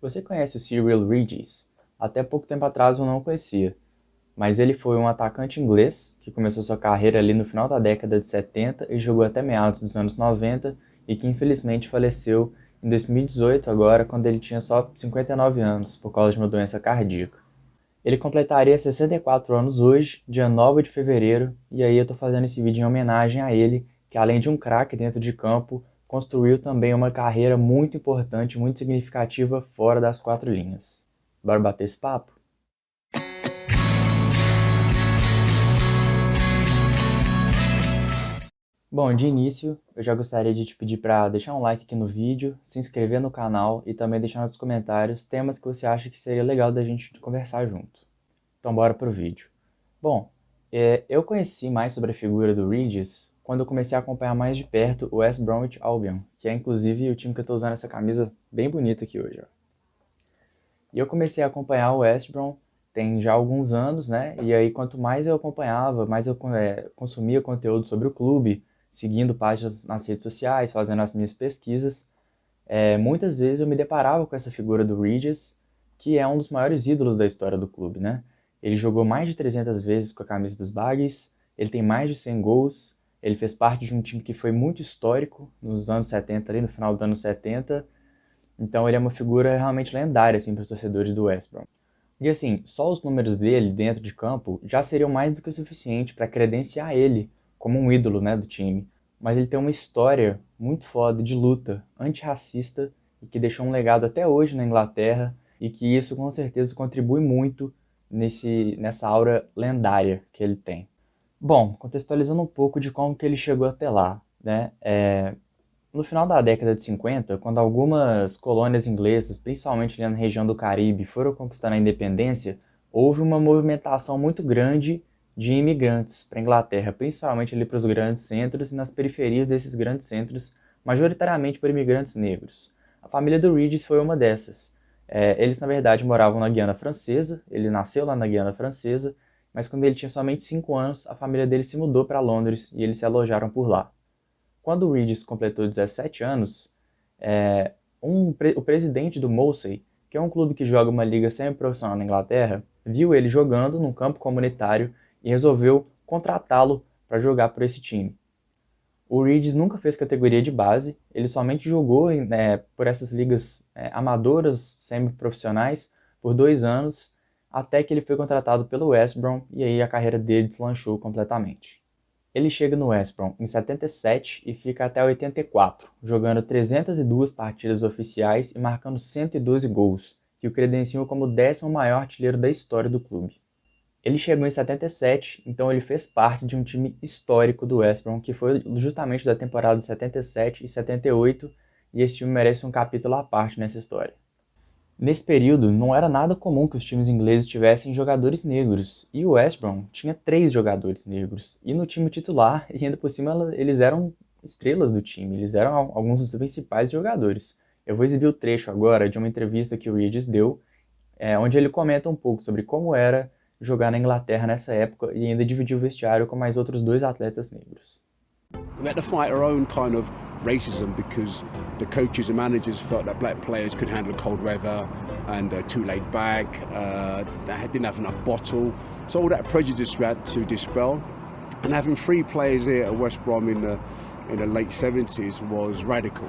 Você conhece o Cyrille Regis? Até pouco tempo atrás eu não o conhecia, mas ele foi um atacante inglês que começou sua carreira ali no final da década de 70 e jogou até meados dos anos 90 e que infelizmente faleceu em 2018 agora, quando ele tinha só 59 anos por causa de uma doença cardíaca. Ele completaria 64 anos hoje, dia 9 de fevereiro, e aí eu tô fazendo esse vídeo em homenagem a ele, que além de um craque dentro de campo, construiu também uma carreira muito importante, muito significativa fora das quatro linhas. Bora bater esse papo? Bom, de início, eu já gostaria de te pedir para deixar um like aqui no vídeo, se inscrever no canal e também deixar nos comentários temas que você acha que seria legal da gente conversar junto. Então bora pro vídeo. Bom, eu conheci mais sobre a figura do Regis quando eu comecei a acompanhar mais de perto o West Bromwich Albion, que é inclusive o time que eu tô usando essa camisa bem bonita aqui hoje, ó. E eu comecei a acompanhar o West Brom tem já alguns anos, né? E aí quanto mais eu acompanhava, mais eu consumia conteúdo sobre o clube, seguindo páginas nas redes sociais, fazendo as minhas pesquisas, muitas vezes eu me deparava com essa figura do Regis, que é um dos maiores ídolos da história do clube, né? Ele jogou mais de 300 vezes com a camisa dos Baggies, ele tem mais de 100 gols, ele fez parte de um time que foi muito histórico nos anos 70, ali no final dos anos 70, então ele é uma figura realmente lendária assim, para os torcedores do West Brom. E assim, só os números dele dentro de campo já seriam mais do que o suficiente para credenciar ele como um ídolo, né, do time. Mas ele tem uma história muito foda de luta antirracista e que deixou um legado até hoje na Inglaterra e que isso com certeza contribui muito nessa aura lendária que ele tem. Bom, contextualizando um pouco de como que ele chegou até lá, né? No final da década de 50, quando algumas colônias inglesas, principalmente ali na região do Caribe, foram conquistando a independência, houve uma movimentação muito grande de imigrantes para a Inglaterra, principalmente ali para os grandes centros e nas periferias desses grandes centros, majoritariamente por imigrantes negros. A família do Regis foi uma dessas. Eles, na verdade, moravam na Guiana Francesa, ele nasceu lá na Guiana Francesa, mas quando ele tinha somente 5 anos, a família dele se mudou para Londres e eles se alojaram por lá. Quando o Regis completou 17 anos, o presidente do Moseley, que é um clube que joga uma liga semi-profissional na Inglaterra, viu ele jogando num campo comunitário e resolveu contratá-lo para jogar por esse time. O Regis nunca fez categoria de base, ele somente jogou por essas ligas amadoras semi-profissionais por 2 anos, até que ele foi contratado pelo West Brom e aí a carreira dele deslanchou completamente. Ele chega no West Brom em 77 e fica até 84, jogando 302 partidas oficiais e marcando 112 gols, que o credenciam como o 10º maior artilheiro da história do clube. Ele chegou em 77, então ele fez parte de um time histórico do West Brom, que foi justamente da temporada de 77 e 78, e esse time merece um capítulo à parte nessa história. Nesse período, não era nada comum que os times ingleses tivessem jogadores negros, e o West Brom tinha 3 jogadores negros, e no time titular, e ainda por cima eles eram estrelas do time, eles eram alguns dos principais jogadores. Eu vou exibir o trecho agora de uma entrevista que o Regis deu, onde ele comenta um pouco sobre como era jogar na Inglaterra nessa época e ainda dividir o vestiário com mais outros 2 atletas negros. We had to fight our own kind of racism because the coaches and managers felt that black players could handle cold weather and too laid back, they didn't have enough bottle. So all that prejudice we had to dispel. And having 3 players here at West Brom in the late 70s was radical.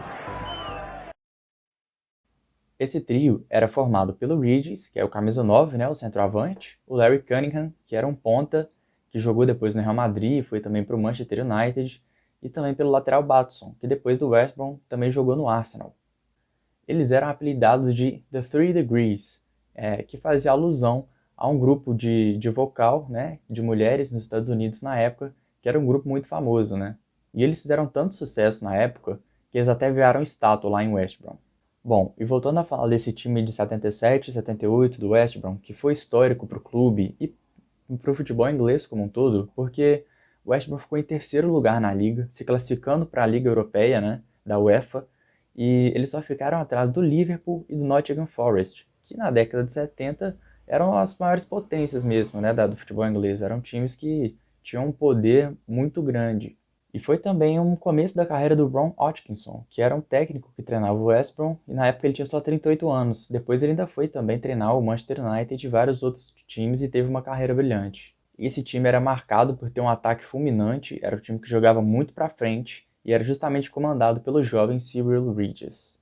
Esse trio era formado pelo Regis, que é o camisa 9, né, o centroavante, o Larry Cunningham, que era um ponta, que jogou depois no Real Madrid, foi também para o Manchester United, e também pelo lateral Batson, que depois do West Brom também jogou no Arsenal. Eles eram apelidados de The Three Degrees, que fazia alusão a um grupo de vocal, né, de mulheres nos Estados Unidos na época, que era um grupo muito famoso, né? E eles fizeram tanto sucesso na época que eles até viraram estátua lá em West Brom. Bom, e voltando a falar desse time de 77 e 78 do West Brom, que foi histórico para o clube e para o futebol inglês como um todo, porque o West Brom ficou em 3º lugar na liga, se classificando para a Liga Europeia, né, da UEFA, e eles só ficaram atrás do Liverpool e do Nottingham Forest, que na década de 70 eram as maiores potências mesmo, né, do futebol inglês, eram times que tinham um poder muito grande. E foi também um começo da carreira do Ron Hodgkinson, que era um técnico que treinava o West Brom, e na época ele tinha só 38 anos. Depois ele ainda foi também treinar o Manchester United e vários outros times e teve uma carreira brilhante. E esse time era marcado por ter um ataque fulminante, era um time que jogava muito pra frente, e era justamente comandado pelo jovem Cyrille Regis.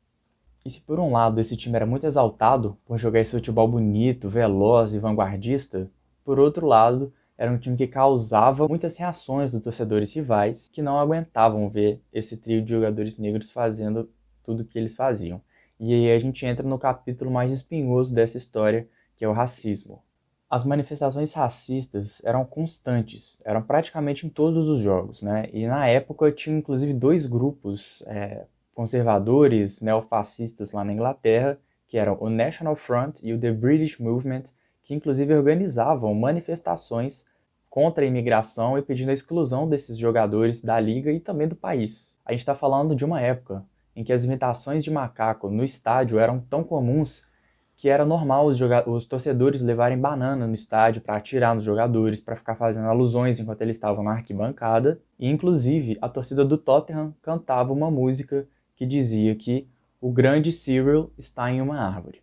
E se por um lado esse time era muito exaltado por jogar esse futebol bonito, veloz e vanguardista, por outro lado, era um time que causava muitas reações dos torcedores rivais que não aguentavam ver esse trio de jogadores negros fazendo tudo o que eles faziam. E aí a gente entra no capítulo mais espinhoso dessa história, que é o racismo. As manifestações racistas eram constantes, eram praticamente em todos os jogos, né? E na época tinha inclusive dois grupos conservadores, neofascistas lá na Inglaterra, que eram o National Front e o The British Movement, que inclusive organizavam manifestações contra a imigração e pedindo a exclusão desses jogadores da liga e também do país. A gente está falando de uma época em que as imitações de macaco no estádio eram tão comuns que era normal os torcedores levarem banana no estádio para atirar nos jogadores, para ficar fazendo alusões enquanto eles estavam na arquibancada. E, inclusive, a torcida do Tottenham cantava uma música que dizia que o grande Cyril está em uma árvore.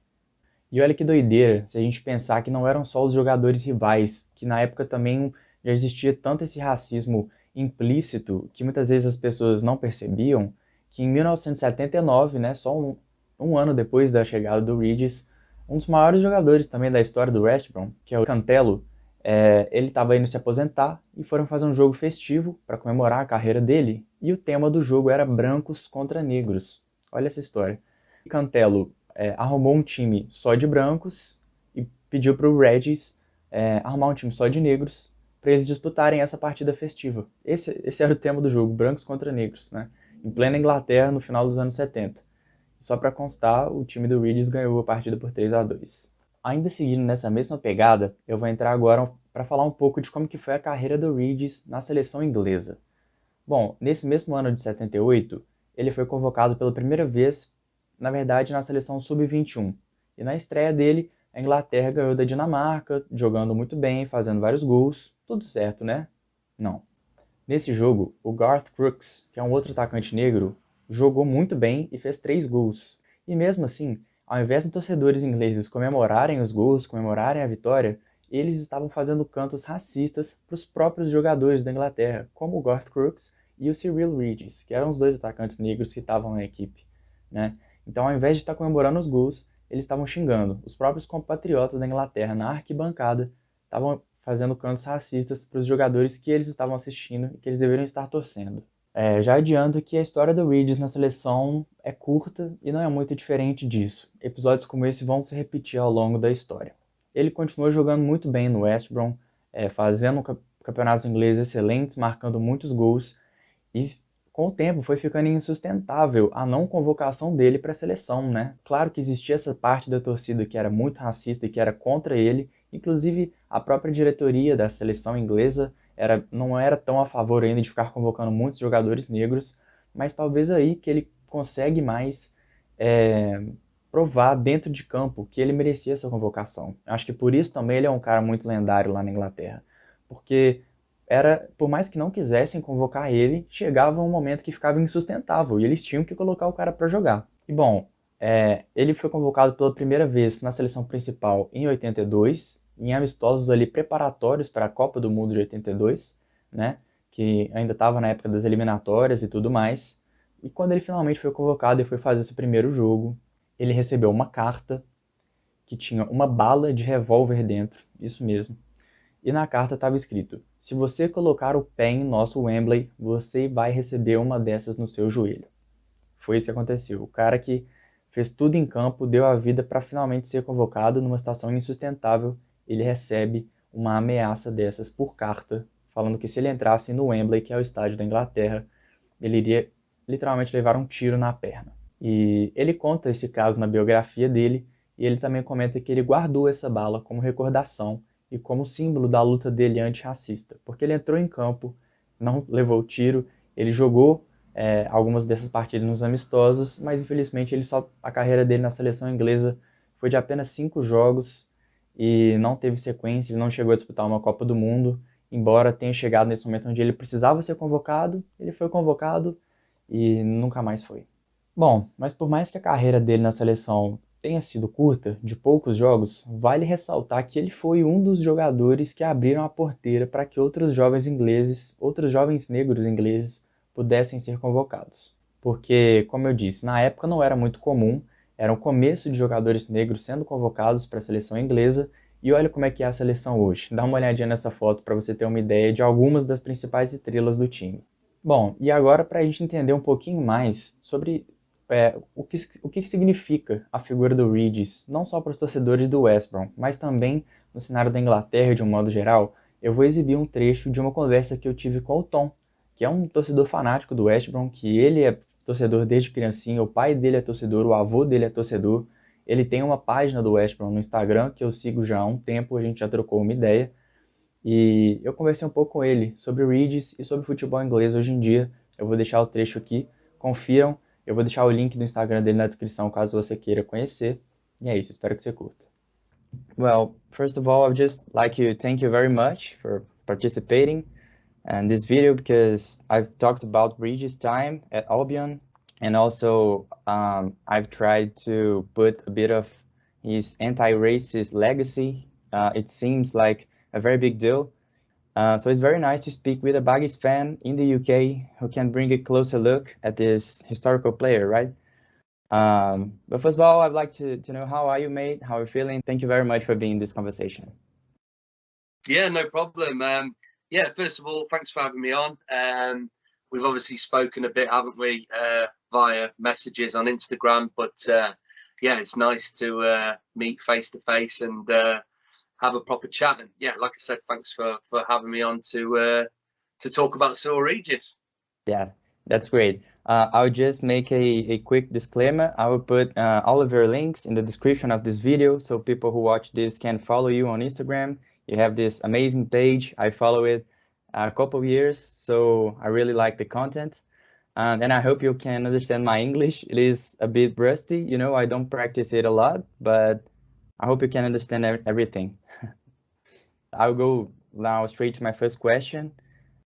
E olha que doideira se a gente pensar que não eram só os jogadores rivais, que na época também já existia tanto esse racismo implícito que muitas vezes as pessoas não percebiam, que em 1979, né, só um ano depois da chegada do Regis, um dos maiores jogadores também da história do West Brom, que é o Cantelo, ele estava indo se aposentar e foram fazer um jogo festivo para comemorar a carreira dele, e o tema do jogo era brancos contra negros. Olha essa história. Cantelo arrumou um time só de brancos e pediu para o Regis arrumar um time só de negros para eles disputarem essa partida festiva. Esse era o tema do jogo, brancos contra negros, né? Em plena Inglaterra no final dos anos 70. Só para constar, o time do Regis ganhou a partida por 3-2. Ainda seguindo nessa mesma pegada, eu vou entrar agora para falar um pouco de como que foi a carreira do Regis na seleção inglesa. Bom, nesse mesmo ano de 78, ele foi convocado pela primeira vez, na verdade, na seleção sub-21. E na estreia dele, a Inglaterra ganhou da Dinamarca, jogando muito bem, fazendo vários gols. Tudo certo, né? Não. Nesse jogo, o Garth Crooks, que é um outro atacante negro, jogou muito bem e fez 3 gols. E mesmo assim, ao invés de torcedores ingleses comemorarem os gols, comemorarem a vitória, eles estavam fazendo cantos racistas para os próprios jogadores da Inglaterra, como o Garth Crooks e o Cyrille Regis, que eram os dois atacantes negros que estavam na equipe, né? Então, ao invés de estar comemorando os gols, eles estavam xingando. Os próprios compatriotas da Inglaterra na arquibancada estavam fazendo cantos racistas para os jogadores que eles estavam assistindo e que eles deveriam estar torcendo. Já adianto que a história do Regis na seleção é curta e não é muito diferente disso. Episódios como esse vão se repetir ao longo da história. Ele continuou jogando muito bem no West Brom, fazendo campeonatos ingleses excelentes, marcando muitos gols, e com o tempo foi ficando insustentável a não convocação dele para a seleção, né? Claro que existia essa parte da torcida que era muito racista e que era contra ele, inclusive a própria diretoria da seleção inglesa não era tão a favor ainda de ficar convocando muitos jogadores negros, mas talvez aí que ele consegue mais provar dentro de campo que ele merecia essa convocação. Acho que por isso também ele é um cara muito lendário lá na Inglaterra, porque por mais que não quisessem convocar ele, chegava um momento que ficava insustentável e eles tinham que colocar o cara para jogar. E bom, ele foi convocado pela primeira vez na seleção principal em 82, em amistosos ali preparatórios para a Copa do Mundo de 82, né, que ainda estava na época das eliminatórias e tudo mais. E quando ele finalmente foi convocado e foi fazer seu primeiro jogo, ele recebeu uma carta que tinha uma bala de revólver dentro, isso mesmo. E na carta estava escrito: se você colocar o pé em nosso Wembley, você vai receber uma dessas no seu joelho. Foi isso que aconteceu. O cara que fez tudo em campo, deu a vida para finalmente ser convocado numa situação insustentável, ele recebe uma ameaça dessas por carta, falando que se ele entrasse no Wembley, que é o estádio da Inglaterra, ele iria literalmente levar um tiro na perna. E ele conta esse caso na biografia dele, e ele também comenta que ele guardou essa bala como recordação e como símbolo da luta dele antirracista, porque ele entrou em campo, não levou tiro, ele jogou algumas dessas partidas nos amistosos, mas infelizmente a carreira dele na seleção inglesa foi de apenas 5 jogos e não teve sequência, ele não chegou a disputar uma Copa do Mundo, embora tenha chegado nesse momento onde ele precisava ser convocado, ele foi convocado e nunca mais foi. Bom, mas por mais que a carreira dele na seleção tenha sido curta, de poucos jogos, vale ressaltar que ele foi um dos jogadores que abriram a porteira para que outros jovens negros ingleses pudessem ser convocados. Porque, como eu disse, na época não era muito comum, era um começo de jogadores negros sendo convocados para a seleção inglesa, e olha como é que é a seleção hoje. Dá uma olhadinha nessa foto para você ter uma ideia de algumas das principais estrelas do time. Bom, e agora para a gente entender um pouquinho mais sobre o que significa a figura do Regis, não só para os torcedores do West Brom, mas também no cenário da Inglaterra de um modo geral, eu vou exibir um trecho de uma conversa que eu tive com o Tom, que é um torcedor fanático do West Brom, que ele é torcedor desde criancinha, o pai dele é torcedor, o avô dele é torcedor, ele tem uma página do West Brom no Instagram, que eu sigo já há um tempo, a gente já trocou uma ideia, e eu conversei um pouco com ele sobre o Regis e sobre futebol inglês hoje em dia. Eu vou deixar o trecho aqui, confiram. Eu vou deixar o link do Instagram dele na descrição caso você queira conhecer. E é isso, espero que você curta. Well, first of all, I'd just like to thank you very much for participating in this video because I've talked about Regis' time at Albion and also I've tried to put a bit of his anti-racist legacy. It seems like a very big deal. So it's very nice to speak with a Baggies fan in the UK who can bring a closer look at this historical player, right? But first of all, I'd like to know, how are you, mate? How are you feeling? Thank you very much for being in this conversation. Yeah, no problem. Yeah, first of all, thanks for having me on. We've obviously spoken a bit, haven't we, via messages on Instagram, but yeah, it's nice to meet face to face and have a proper chat. And yeah, like I said, thanks for having me on to talk about Cyrille Regis. Yeah, that's great. I'll just make a quick disclaimer. I will put all of your links in the description of this video so people who watch this can follow you on Instagram. You have this amazing page. I follow it a couple of years, so I really like the content. And I hope you can understand my English. It is a bit rusty, you know, I don't practice it a lot, but I hope you can understand everything. I'll go now straight to my first question.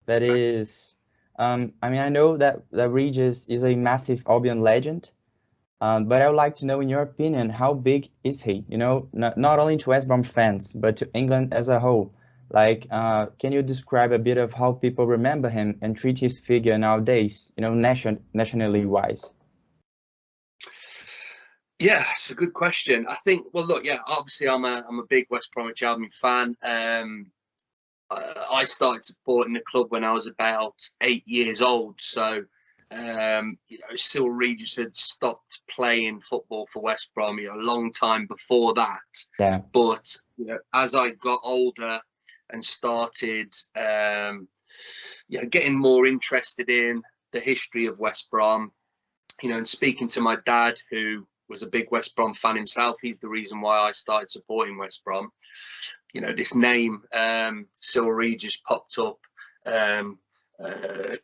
That is, I mean, I know that Regis is a massive Albion legend, but I would like to know, in your opinion, how big is he? You know, not only to West Brom fans, but to England as a whole. Like, can you describe a bit of how people remember him and treat his figure nowadays, you know, nationally wise? Yeah, it's a good question. I think, well, look, yeah, obviously I'm a big West Bromwich Albion fan. I started supporting the club when I was about 8 years old. So, you know, Cyrille Regis had stopped playing football for West Brom, you know, a long time before that. Yeah. But, you know, as I got older and started, you know, getting more interested in the history of West Brom, you know, and speaking to my dad, who was a big West Brom fan himself, he's the reason why I started supporting West Brom. You know, this name, Cyrille Regis, popped up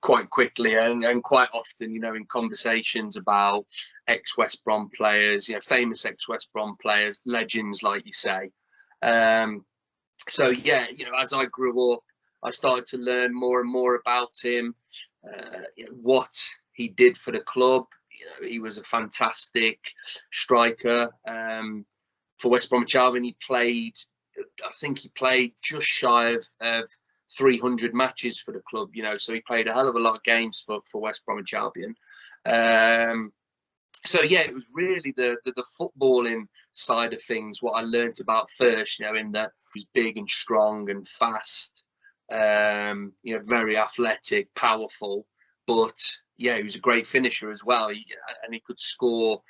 quite quickly and quite often, you know, in conversations about ex-West Brom players, you know, famous ex-West Brom players, legends, like you say. So, yeah, you know, as I grew up, I started to learn more and more about him, you know, what he did for the club. You know, he was a fantastic striker. For West Bromwich Albion, I think he played just shy of 300 matches for the club, you know, so he played a hell of a lot of games for West Bromwich Albion. So, yeah, it was really the footballing side of things, what I learnt about first, you know, in that he was big and strong and fast, you know, very athletic, powerful, but yeah, he was a great finisher as well. And he could score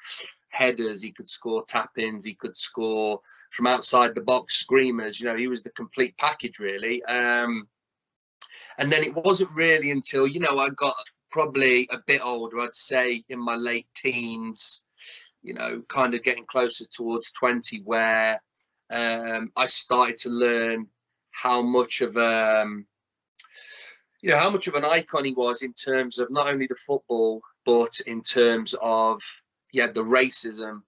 headers, he could score tap-ins, he could score from outside the box screamers. You know, he was the complete package, really. And then it wasn't really until, you know, I got probably a bit older, I'd say in my late teens, you know, kind of getting closer towards 20, where I started to learn how much of you know, how much of an icon he was in terms of not only the football, but in terms of, yeah, the racism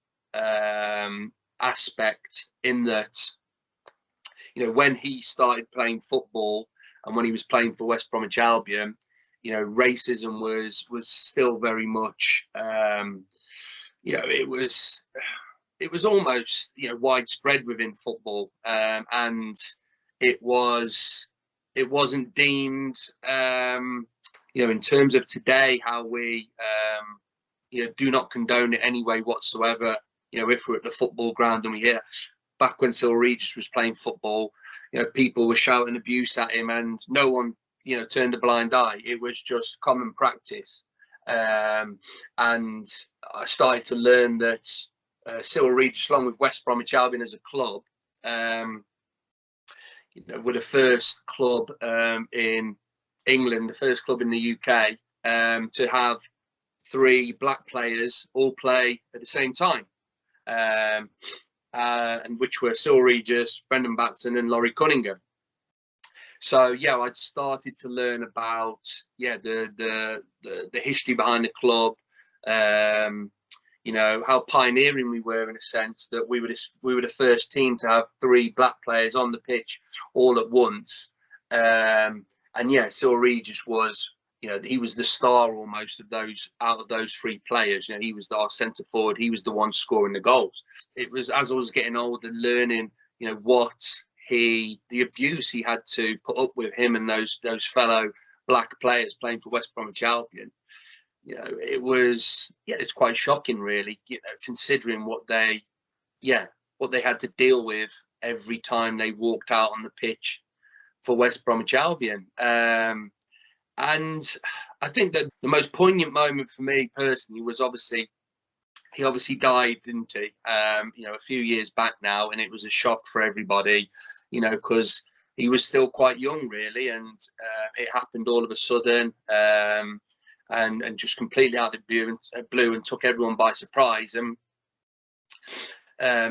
aspect, in that you know, when he started playing football and when he was playing for West Bromwich Albion, you know, racism was still very much, you know, it was almost, you know, widespread within football, and it wasn't deemed, you know, in terms of today, how we, you know, do not condone it any way whatsoever. You know, if we're at the football ground and we hear, back when Cyrille Regis was playing football, you know, people were shouting abuse at him and no one, you know, turned a blind eye. It was just common practice. And I started to learn that Cyrille Regis, along with West Bromwich Albion as a club, you know, were the first club in England, the first club in the UK to have 3 black players all play at the same time, and which were Cyrille Regis, Brendan Batson, and Laurie Cunningham. So yeah, I'd started to learn about the history behind the club. You know, how pioneering we were, in a sense that we were the first team to have 3 black players on the pitch all at once. And yeah, Cyrille Regis was, you know, he was the star almost of those, out of those 3 players. You know, he was our centre forward. He was the one scoring the goals. It was, as I was getting older, learning, you know, the abuse he had to put up with, him and those fellow black players playing for West Bromwich Albion. You know, it was, yeah, it's quite shocking, really, you know, considering what they had to deal with every time they walked out on the pitch for West Bromwich Albion. And I think that the most poignant moment for me personally was he obviously died, didn't he? You know, a few years back now, and it was a shock for everybody, you know, because he was still quite young, really, and it happened all of a sudden, and just completely out of the blue and took everyone by surprise. And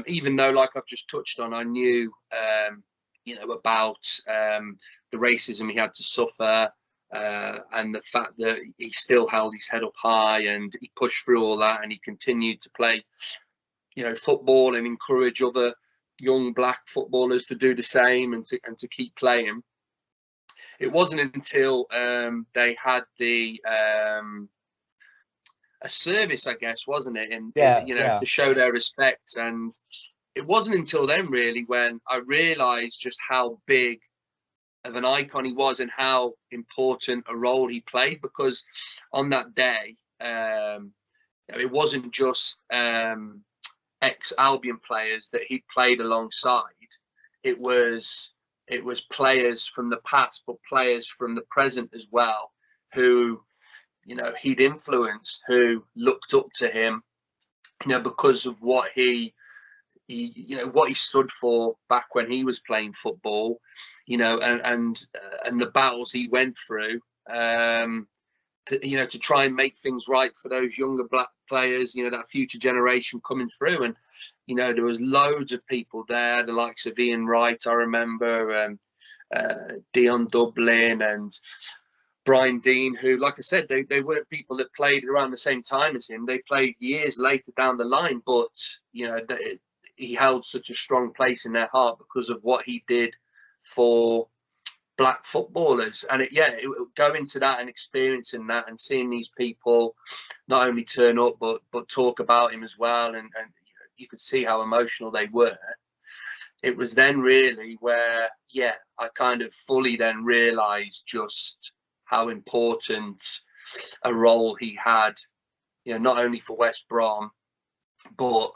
even though, like I've just touched on, I knew, you know, about the racism he had to suffer, and the fact that he still held his head up high and he pushed through all that, and he continued to play, you know, football and encourage other young black footballers to do the same and to keep playing. It wasn't until they had a service, I guess, wasn't it? And you know, to show their respects. And it wasn't until then, really, when I realised just how big of an icon he was and how important a role he played. Because on that day, it wasn't just ex-Albion players that he played alongside. It was players from the past, but players from the present as well, who, you know, he'd influenced, who looked up to him, you know, because of what he you know, what he stood for back when he was playing football, you know, and the battles he went through, you know, to try and make things right for those younger black players, you know, that future generation coming through. And, you know, there was loads of people there, the likes of Ian Wright, I remember, Dion Dublin and Brian Dean, who, like I said, they weren't people that played around the same time as him. They played years later down the line, but, you know, he held such a strong place in their heart because of what he did for black footballers. And going to that and experiencing that and seeing these people not only turn up but talk about him as well, and you could see how emotional they were. It was then really where I kind of fully then realized just how important a role he had, you know, not only for West Brom but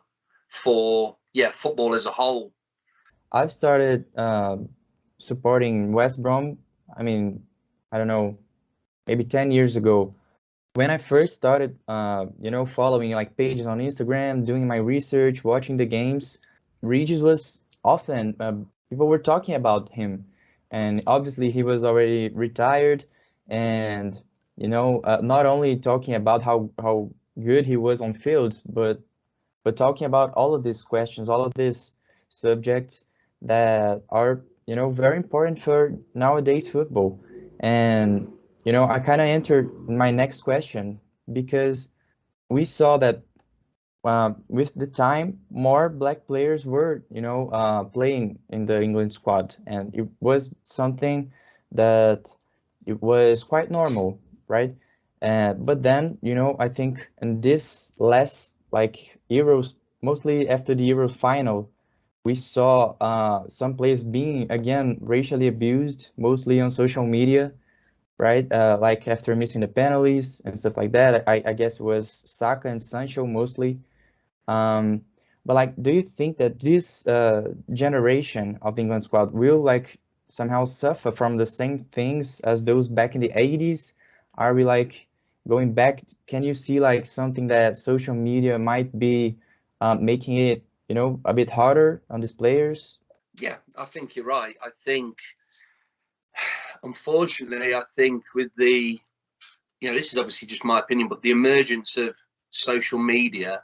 for football as a whole. I've started supporting West Brom, I mean, I don't know, maybe 10 years ago. When I first started, you know, following like pages on Instagram, doing my research, watching the games, Regis was often, people were talking about him. And obviously he was already retired, and, you know, not only talking about how good he was on fields, but talking about all of these questions, all of these subjects that are, you know, very important for nowadays football. And, you know, I kind of entered my next question because we saw that with the time, more black players were, playing in the England squad, and it was something that it was quite normal, right? But then, I think in this last like Euros, mostly after the Euros final, we saw some players being again racially abused, mostly on social media, right? Like after missing the penalties and stuff like that. I guess it was Saka and Sancho mostly. Um, but like, do you think that this generation of the England squad will like somehow suffer from the same things as those back in the 80s? Are we like going back? Can you see like something that social media might be making it, a bit harder on these players? Yeah, I think you're right. I think, unfortunately, I think with the, this is obviously just my opinion, but the emergence of social media,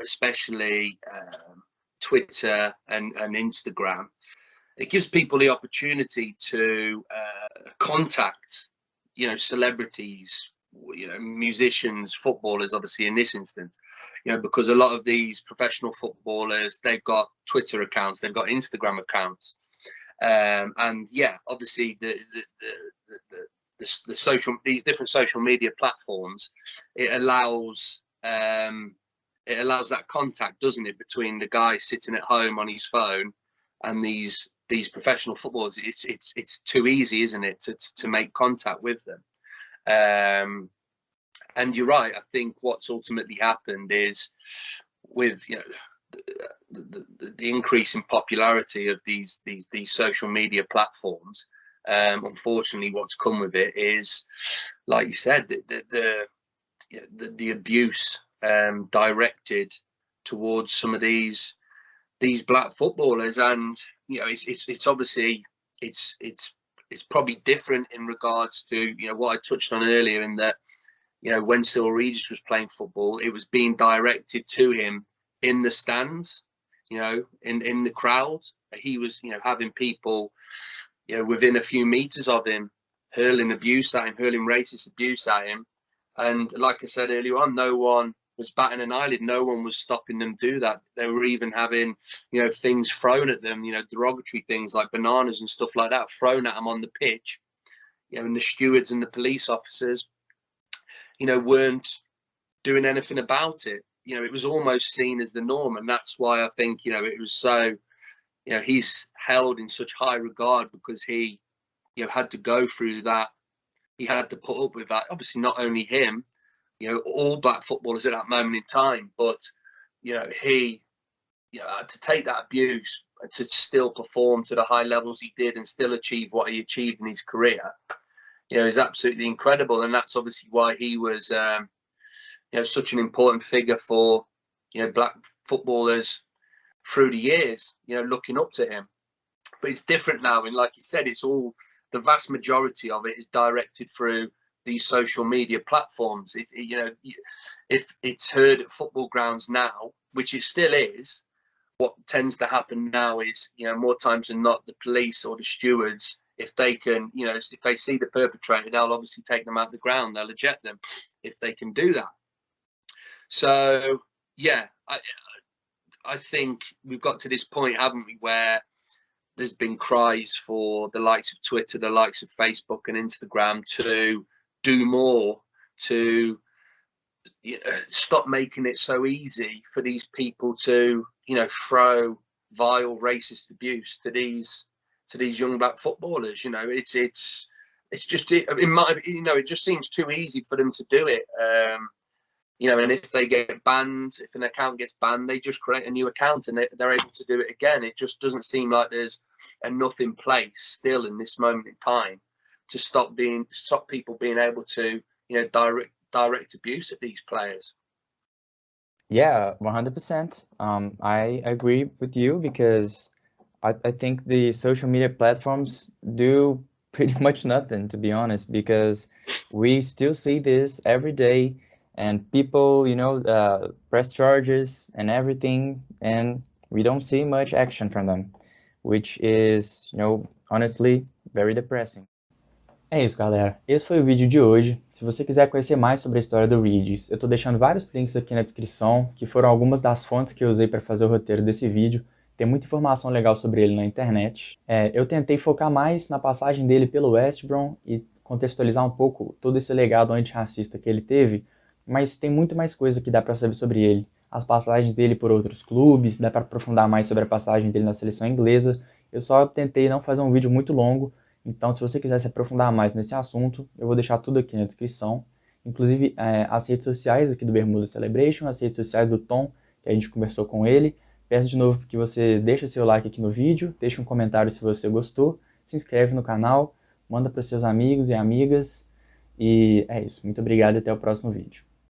especially Twitter and Instagram, it gives people the opportunity to contact, celebrities, musicians, footballers, obviously in this instance, because a lot of these professional footballers, they've got Twitter accounts, they've got Instagram accounts, and yeah, obviously the these different social media platforms, it allows that contact, doesn't it, between the guy sitting at home on his phone and these professional footballers. It's too easy, isn't it, to make contact with them. And you're right. I think what's ultimately happened is with the increase in popularity of these social media platforms. Unfortunately, what's come with it is, like you said, the abuse directed towards some of these black footballers, and it's obviously it's probably different in regards to what I touched on earlier, in that when Cyrille Regis was playing football, it was being directed to him in the stands, in the crowd. He was having people within a few meters of him hurling abuse at him, hurling racist abuse at him, and like I said earlier on, no one was batting an eyelid. No one was stopping them do that. They were even having, things thrown at them, derogatory things like bananas and stuff like that thrown at them on the pitch. And the stewards and the police officers, weren't doing anything about it. It was almost seen as the norm. And that's why I think, it was so, he's held in such high regard, because he, had to go through that. He had to put up with that. Obviously, not only him, all black footballers at that moment in time, but he had to take that abuse to still perform to the high levels he did and still achieve what he achieved in his career. Is absolutely incredible, and that's obviously why he was such an important figure for black footballers through the years, looking up to him. But it's different now, and like you said, it's all, the vast majority of it is directed through these social media platforms. If it's heard at football grounds now, which it still is, what tends to happen now is, more times than not, the police or the stewards, if they can, if they see the perpetrator, they'll obviously take them out the ground. They'll eject them if they can do that. So yeah, I think we've got to this point, haven't we, where there's been cries for the likes of Twitter, the likes of Facebook and Instagram to do more, to stop making it so easy for these people to throw vile racist abuse to these young black footballers. It's just, it just seems too easy for them to do it. And if they get banned, if an account gets banned, they just create a new account and they're able to do it again. It just doesn't seem like there's enough in place still in this moment in time to stop people being able to, direct abuse at these players. Yeah, 100%. I agree with you, because I think the social media platforms do pretty much nothing, to be honest, because we still see this every day, and people, press charges and everything, and we don't see much action from them, which is, honestly, very depressing. É isso, galera. Esse foi o vídeo de hoje. Se você quiser conhecer mais sobre a história do Regis, eu tô deixando vários links aqui na descrição, que foram algumas das fontes que eu usei para fazer o roteiro desse vídeo. Tem muita informação legal sobre ele na internet. Eu tentei focar mais na passagem dele pelo West Brom e contextualizar um pouco todo esse legado antirracista que ele teve, mas tem muito mais coisa que dá para saber sobre ele. As passagens dele por outros clubes, dá para aprofundar mais sobre a passagem dele na seleção inglesa. Eu só tentei não fazer um vídeo muito longo, então se você quiser se aprofundar mais nesse assunto, eu vou deixar tudo aqui na descrição. Inclusive as redes sociais aqui do Bermuda Celebration, as redes sociais do Tom, que a gente conversou com ele. Peço de novo que você deixe o seu like aqui no vídeo, deixe um comentário se você gostou, se inscreve no canal, manda para os seus amigos e amigas. E é isso. Muito obrigado e até o próximo vídeo.